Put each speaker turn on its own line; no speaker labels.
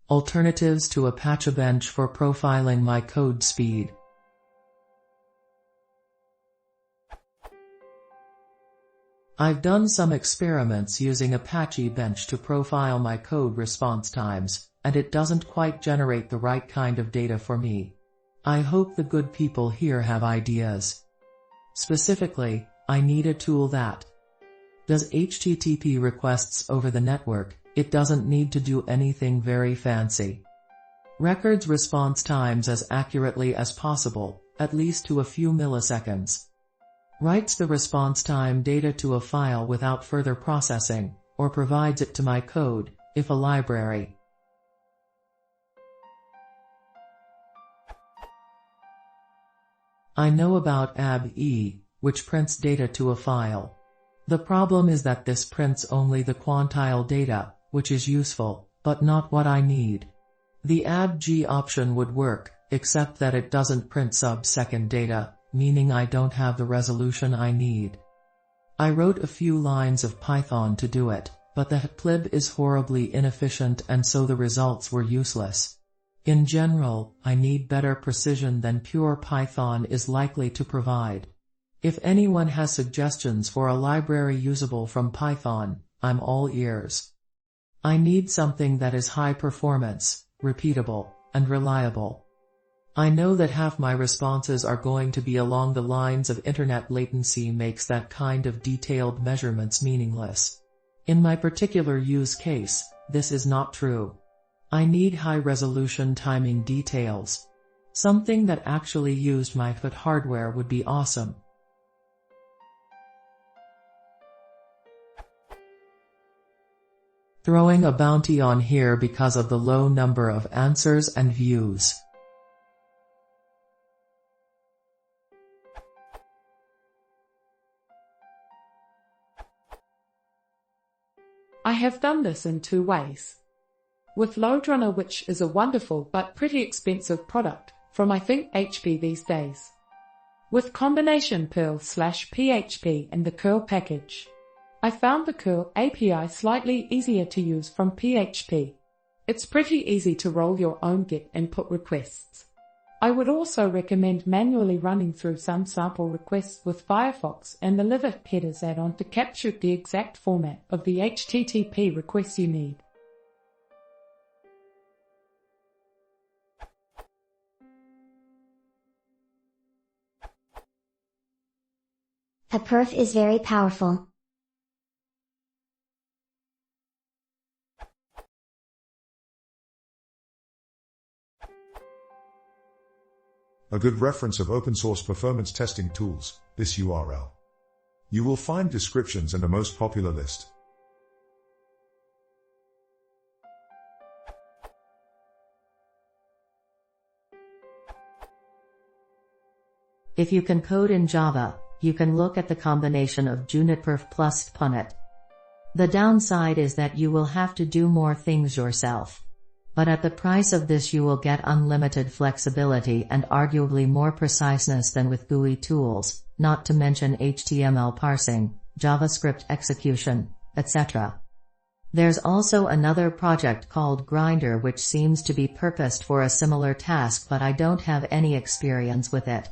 Alternatives to ApacheBench for profiling my code speed. I've done some experiments using ApacheBench to profile my code response times, and it doesn't quite generate the right kind of data for me. I hope the good people here have ideas. Specifically, I need a tool that does HTTP requests over the network. It doesn't need to do anything very fancy. Records response times as accurately as possible, at least to a few milliseconds. Writes the response time data to a file without further processing, or provides it to my code, if a library. I know about ABE, which prints data to a file. The problem is that this prints only the quantile data, which is useful, but not what I need. The ABG option would work, except that it doesn't print sub-second data, meaning I don't have the resolution I need. I wrote a few lines of Python to do it, but the plib is horribly inefficient and so the results were useless. In general, I need better precision than pure Python is likely to provide. If anyone has suggestions for a library usable from Python, I'm all ears. I need something that is high performance, repeatable, and reliable. I know that half my responses are going to be along the lines of internet latency makes that kind of detailed measurements meaningless. In my particular use case, this is not true. I need high-resolution timing details. Something that actually used my hardware would be awesome. Throwing a bounty on here because of the low number of answers and views.
I have done this in two ways. With LoadRunner, which is a wonderful but pretty expensive product from I think HP these days. With combination Perl/PHP and the curl package. I found the curl API slightly easier to use from PHP. It's pretty easy to roll your own Git input requests. I would also recommend manually running through some sample requests with Firefox and the Livet headers add-on to capture the exact format of the HTTP requests you need.
A perf is very powerful.
A good reference of open source performance testing tools, this URL. You will find descriptions and a most popular list.
If you can code in Java, you can look at the combination of Juniper plus Punit. The downside is that you will have to do more things yourself. But at the price of this you will get unlimited flexibility and arguably more preciseness than with GUI tools, not to mention HTML parsing, JavaScript execution, etc. There's also another project called Grindr which seems to be purposed for a similar task, but I don't have any experience with it.